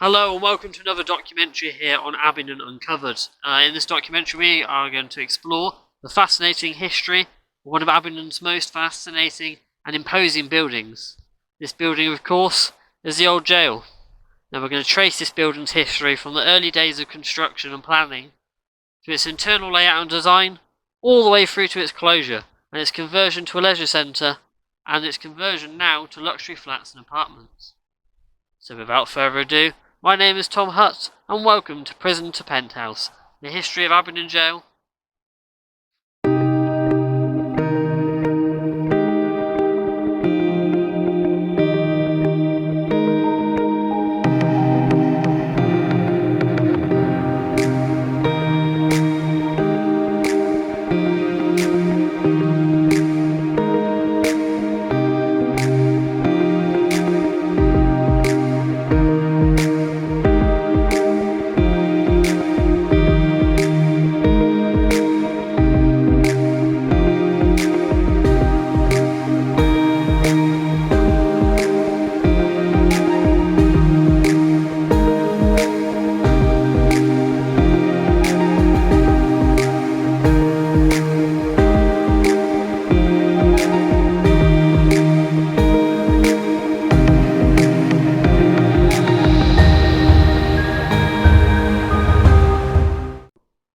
Hello and welcome to another documentary here on Abingdon Uncovered. In this documentary we are going to explore the fascinating history of one of Abingdon's most fascinating and imposing buildings. This building, of course, is the old jail. Now we're going to trace this building's history from the early days of construction and planning to its internal layout and design, all the way through to its closure and its conversion to a leisure centre and its conversion now to luxury flats and apartments. So without further ado, my name is Tom Hutt, and welcome to Prison to Penthouse, the history of Abingdon Gaol.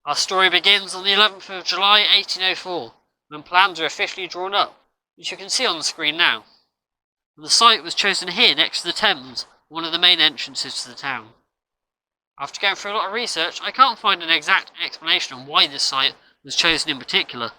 Our story begins on the 11th of July 1804, when plans are officially drawn up, which you can see on the screen now. And the site was chosen here next to the Thames, one of the main entrances to the town. After going through a lot of research, I can't find an exact explanation on why this site was chosen in particular,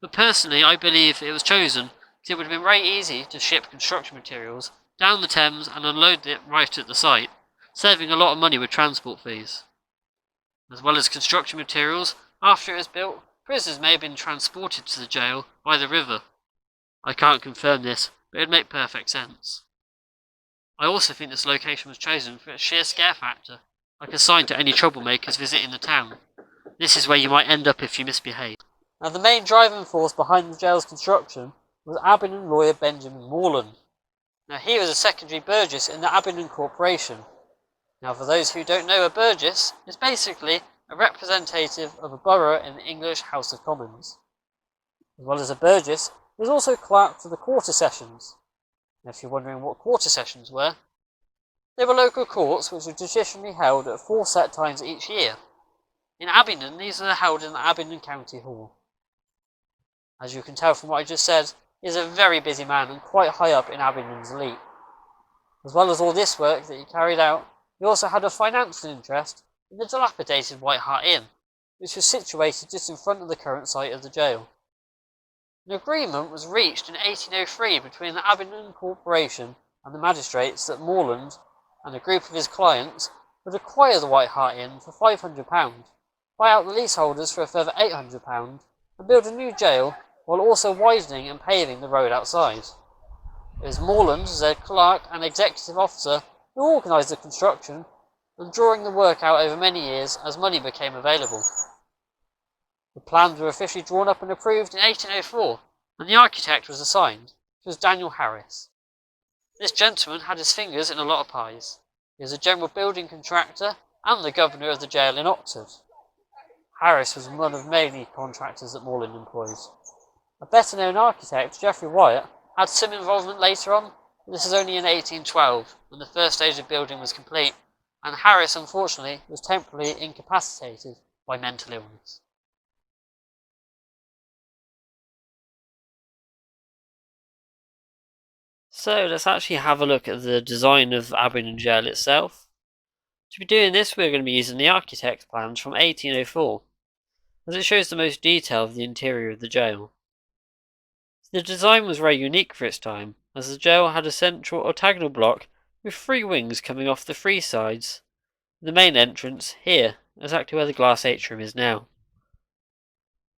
but personally I believe it was chosen because it would have been very easy to ship construction materials down the Thames and unload it right at the site, saving a lot of money with transport fees. As well as construction materials, after it was built, prisoners may have been transported to the jail by the river. I can't confirm this, but it would make perfect sense. I also think this location was chosen for its sheer scare factor, like a sign to any troublemakers visiting the town. This is where you might end up if you misbehave. Now the main driving force behind the jail's construction was Abingdon lawyer Benjamin Morland. Now he was a secondary burgess in the Abingdon Corporation. Now for those who don't know, a burgess is basically a representative of a borough in the English House of Commons. As well as a burgess, he was also clerk to the quarter sessions. Now if you're wondering what quarter sessions were, they were local courts which were traditionally held at 4 set times each year. In Abingdon, these are held in the Abingdon County Hall. As you can tell from what I just said, he is a very busy man and quite high up in Abingdon's elite. As well as all this work that he carried out, he also had a financial interest in the dilapidated White Hart Inn, which was situated just in front of the current site of the jail. An agreement was reached in 1803 between the Abingdon Corporation and the magistrates that Morland and a group of his clients would acquire the White Hart Inn for £500, buy out the leaseholders for a further £800, and build a new jail while also widening and paving the road outside. It was Morland, as their clerk and executive officer, who organised the construction and drawing the work out over many years as money became available. The plans were officially drawn up and approved in 1804, and the architect was assigned, which was Daniel Harris. This gentleman had his fingers in a lot of pies. He was a general building contractor and the governor of the jail in Oxford. Harris was one of many contractors that Morland employed. A better known architect, Geoffrey Wyatt, had some involvement later on. This is only in 1812, when the first stage of building was complete, and Harris, unfortunately, was temporarily incapacitated by mental illness. So let's actually have a look at the design of Abingdon Gaol itself. To be doing this, we're going to be using the architect's plans from 1804, as it shows the most detail of the interior of the jail. The design was very unique for its time, as the jail had a central octagonal block with 3 wings coming off the 3 sides. The main entrance here, exactly where the glass atrium is now.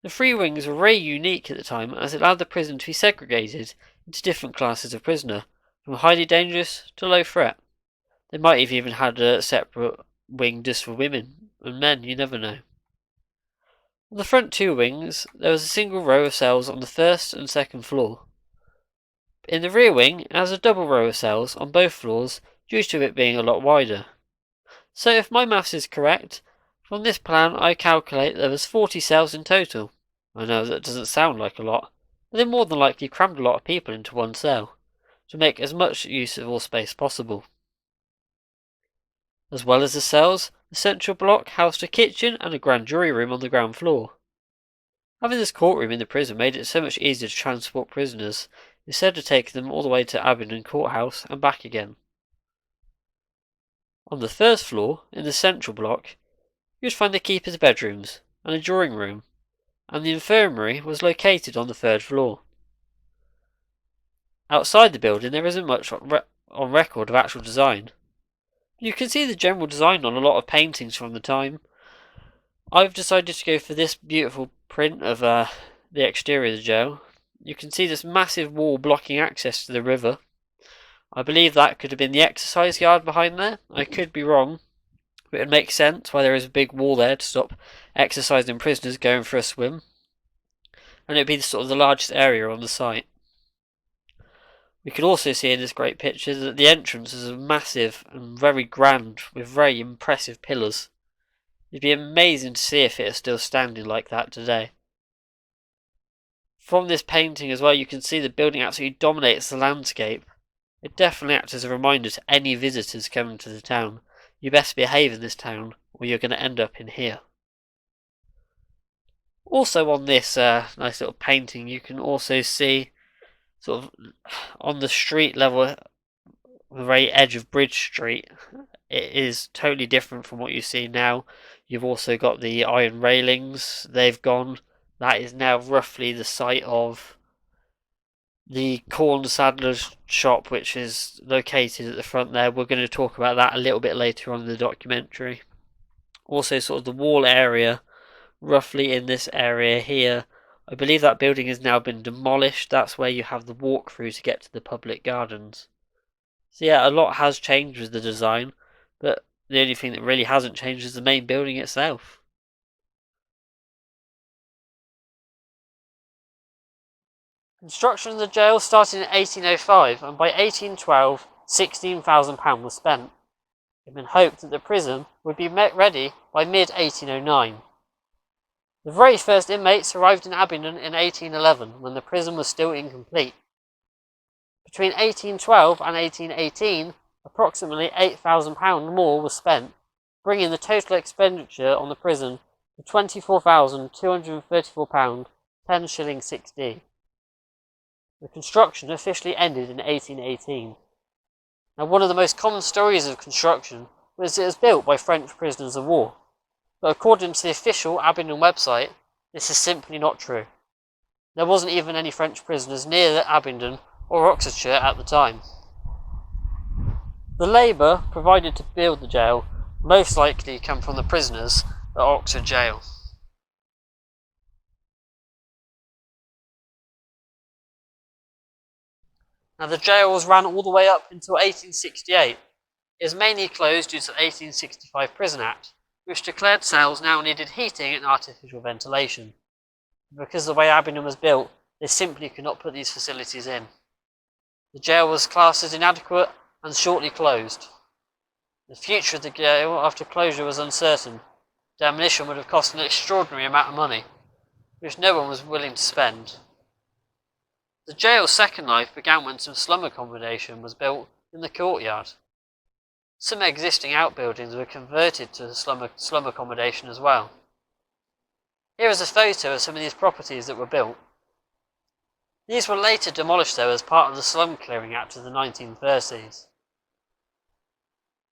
The 3 wings were very unique at the time, as it allowed the prison to be segregated into different classes of prisoner, from highly dangerous to low threat. They might have even had a separate wing just for women and men, you never know. On the front 2 wings, there was a single row of cells on the first and second floor. In the rear wing, it has a double row of cells on both floors due to it being a lot wider. So if my maths is correct, from this plan I calculate there was 40 cells in total. I know that doesn't sound like a lot, but they more than likely crammed a lot of people into one cell, to make as much use of all space possible. As well as the cells, the central block housed a kitchen and a grand jury room on the ground floor. Having this courtroom in the prison made it so much easier to transport prisoners, instead of taking them all the way to Abingdon Courthouse and back again. On the first floor, in the central block, you would find the keeper's bedrooms and a drawing room, and the infirmary was located on the third floor. Outside the building there isn't much on record of actual design. You can see the general design on a lot of paintings from the time. I've decided to go for this beautiful print of the exterior of the jail. You can see this massive wall blocking access to the river. I believe that could have been the exercise yard behind there. I could be wrong, but it makes sense why there is a big wall there to stop exercising prisoners going for a swim. And it would be sort of the largest area on the site. We can also see in this great picture that the entrance is massive and very grand, with very impressive pillars. It'd be amazing to see if it is still standing like that today. From this painting as well, you can see the building absolutely dominates the landscape. It definitely acts as a reminder to any visitors coming to the town. You best behave in this town, or you're going to end up in here. Also on this nice little painting, you can also see sort of on the street level, the very edge of Bridge Street, it is totally different from what you see now. You've also got the iron railings, they've gone. That is now roughly the site of the corn saddler's shop, which is located at the front there. We're going to talk about that a little bit later on in the documentary. Also sort of the wall area, roughly in this area here. I believe that building has now been demolished. That's where you have the walkthrough to get to the public gardens. So yeah, a lot has changed with the design, but the only thing that really hasn't changed is the main building itself. Construction of the jail started in 1805, and by 1812, £16,000 was spent. It had been hoped that the prison would be ready by mid-1809. The very first inmates arrived in Abingdon in 1811, when the prison was still incomplete. Between 1812 and 1818, approximately £8,000 more was spent, bringing the total expenditure on the prison to £24,234, 10 shillings 6d. The construction officially ended in 1818. Now, one of the most common stories of construction was that it was built by French prisoners of war. But according to the official Abingdon website, this is simply not true. There wasn't even any French prisoners near Abingdon or Oxfordshire at the time. The labour provided to build the jail most likely come from the prisoners at Oxford Jail. Now the jail was ran all the way up until 1868. It was mainly closed due to the 1865 Prison Act, which declared cells now needed heating and artificial ventilation. Because of the way Abingdon was built, they simply could not put these facilities in. The jail was classed as inadequate and shortly closed. The future of the jail after closure was uncertain. Demolition would have cost an extraordinary amount of money, which no one was willing to spend. The jail's second life began when some slum accommodation was built in the courtyard. Some existing outbuildings were converted to slum accommodation as well. Here is a photo of some of these properties that were built. These were later demolished though as part of the Slum Clearing Act of the 1930s.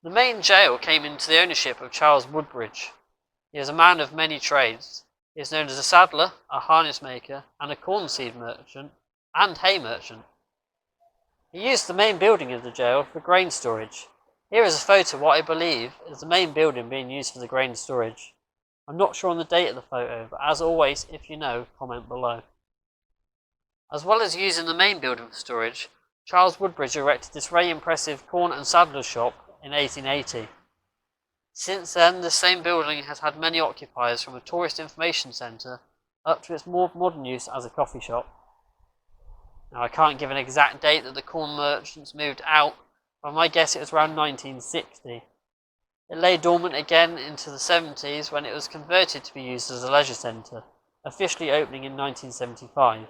The main jail came into the ownership of Charles Woodbridge. He was a man of many trades. He is known as a saddler, a harness maker, and a corn seed merchant, and hay merchant. He used the main building of the jail for grain storage. Here is a photo of what I believe is the main building being used for the grain storage. I'm not sure on the date of the photo, but as always, if you know, comment below. As well as using the main building for storage, Charles Woodbridge erected this very impressive corn and saddler shop in 1880. Since then, the same building has had many occupiers, from a tourist information centre up to its more modern use as a coffee shop. Now, I can't give an exact date that the corn merchants moved out, but my guess it was around 1960. It lay dormant again into the 70s when it was converted to be used as a leisure centre, officially opening in 1975.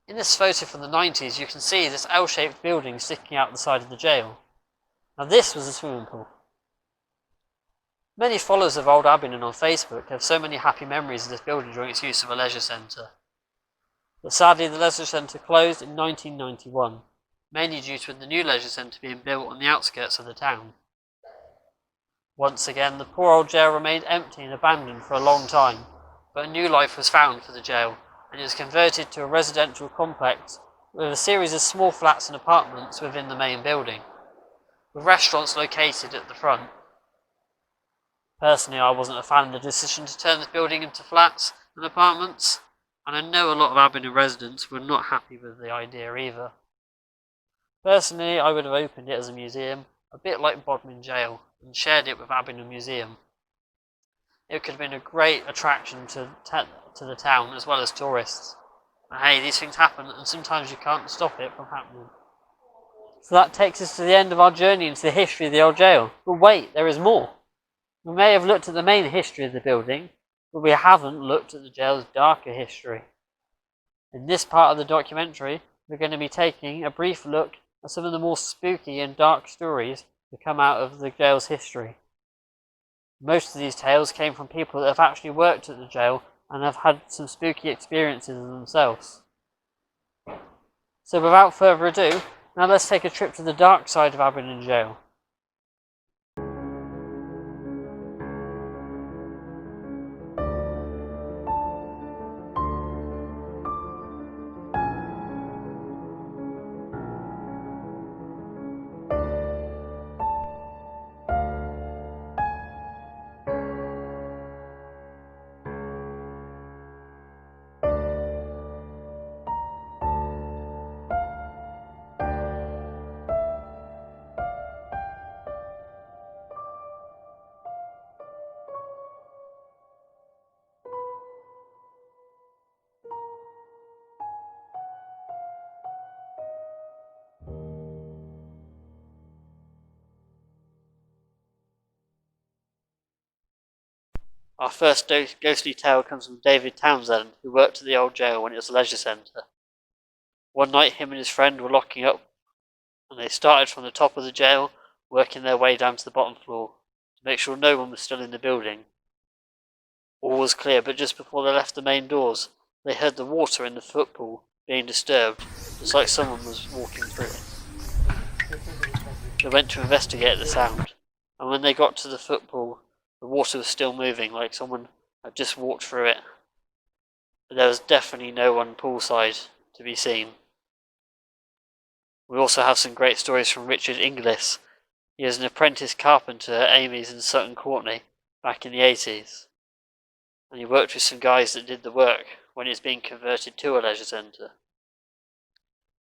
In this photo from the 90s, you can see this L-shaped building sticking out the side of the jail. Now this was a swimming pool. Many followers of Old Abingdon on Facebook have so many happy memories of this building during its use of a leisure centre. But sadly the leisure centre closed in 1991, mainly due to the new leisure centre being built on the outskirts of the town. Once again, the poor old jail remained empty and abandoned for a long time, but a new life was found for the jail, and it was converted to a residential complex with a series of small flats and apartments within the main building, with restaurants located at the front. Personally, I wasn't a fan of the decision to turn this building into flats and apartments, and I know a lot of Abingdon residents were not happy with the idea either. Personally, I would have opened it as a museum, a bit like Bodmin Jail, and shared it with Abingdon Museum. It could have been a great attraction to the town as well as tourists. But hey, these things happen and sometimes you can't stop it from happening. So that takes us to the end of our journey into the history of the old jail. But wait, there is more. We may have looked at the main history of the building, but we haven't looked at the jail's darker history. In this part of the documentary, we're going to be taking a brief look at some of the more spooky and dark stories that come out of the jail's history. Most of these tales came from people that have actually worked at the jail and have had some spooky experiences themselves. So without further ado, now let's take a trip to the dark side of Abingdon Jail. Our first ghostly tale comes from David Townsend, who worked at the old jail when it was a leisure centre. One night him and his friend were locking up, and they started from the top of the jail, working their way down to the bottom floor, to make sure no one was still in the building. All was clear, but just before they left the main doors, they heard the water in the footpool being disturbed, just like someone was walking through it. They went to investigate the sound, and when they got to the footpool, the water was still moving, like someone had just walked through it. But there was definitely no one poolside to be seen. We also have some great stories from Richard Inglis. He was an apprentice carpenter at Amy's in Sutton Courtenay back in the 80s. And he worked with some guys that did the work when it was being converted to a leisure centre.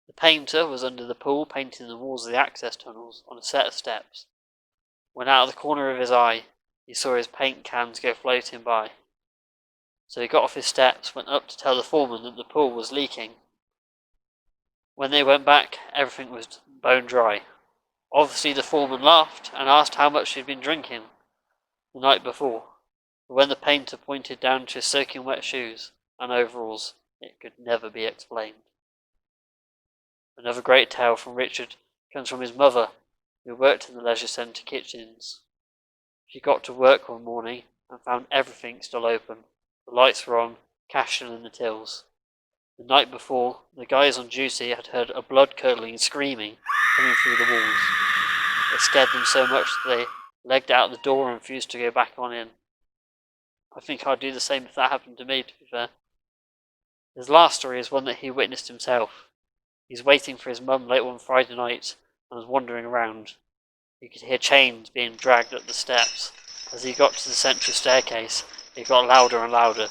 The painter was under the pool painting the walls of the access tunnels on a set of steps, when out of the corner of his eye he saw his paint cans go floating by. So he got off his steps, went up to tell the foreman that the pool was leaking. When they went back, everything was bone dry. Obviously the foreman laughed and asked how much he'd been drinking the night before. But when the painter pointed down to his soaking wet shoes and overalls, it could never be explained. Another great tale from Richard comes from his mother, who worked in the leisure centre kitchens. She got to work one morning and found everything still open. The lights were on, cash still in the tills. The night before, the guys on duty had heard a blood-curdling screaming coming through the walls. It scared them so much that they legged out the door and refused to go back on in. I think I'd do the same if that happened to me, to be fair. His last story is one that he witnessed himself. He's waiting for his mum late one Friday night and was wandering around. He could hear chains being dragged up the steps. As he got to the central staircase, it got louder and louder.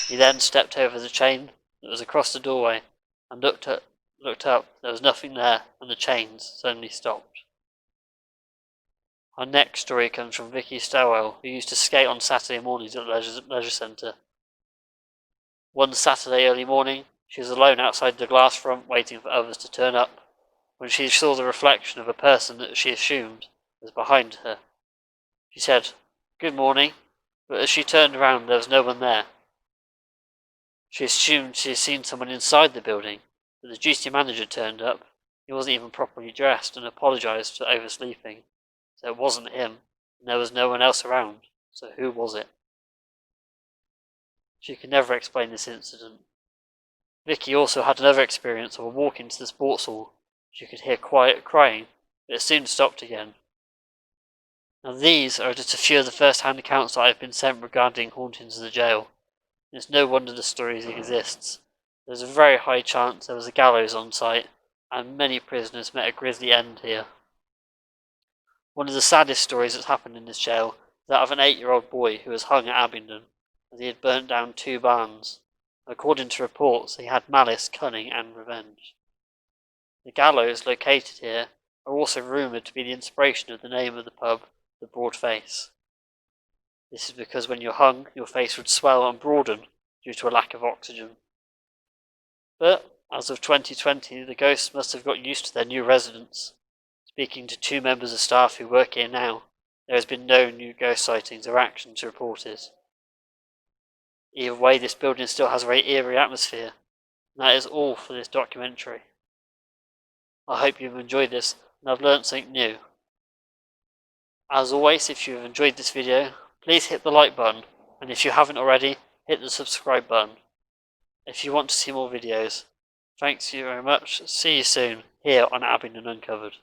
He then stepped over the chain that was across the doorway and looked up. There was nothing there, and the chains suddenly stopped. Our next story comes from Vicky Stowell, who used to skate on Saturday mornings at the leisure centre. One Saturday early morning, she was alone outside the glass front waiting for others to turn up, when she saw the reflection of a person that she assumed was behind her. She said, "Good morning," but as she turned around there was no one there. She assumed she had seen someone inside the building, but the duty manager turned up. He wasn't even properly dressed and apologised for oversleeping. So it wasn't him, and there was no one else around. So who was it? She could never explain this incident. Vicky also had another experience of a walk into the sports hall. She could hear quiet crying, but it soon stopped again. Now these are just a few of the first-hand accounts that I have been sent regarding hauntings of the jail. And it's no wonder the stories exist. There's a very high chance there was a gallows on site, and many prisoners met a grisly end here. One of the saddest stories that's happened in this jail is that of an 8-year-old boy who was hung at Abingdon, as he had burnt down 2 barns. According to reports, he had malice, cunning, and revenge. The gallows located here are also rumoured to be the inspiration of the name of the pub, the Broad Face. This is because when you're hung, your face would swell and broaden due to a lack of oxygen. But, as of 2020, the ghosts must have got used to their new residence. Speaking to 2 members of staff who work here now, there has been no new ghost sightings or actions reported. Either way, this building still has a very eerie atmosphere, and that is all for this documentary. I hope you've enjoyed this and have learnt something new. As always, if you have enjoyed this video, please hit the like button, and if you haven't already, hit the subscribe button. If you want to see more videos, thanks you very much. See you soon here on Abingdon Uncovered.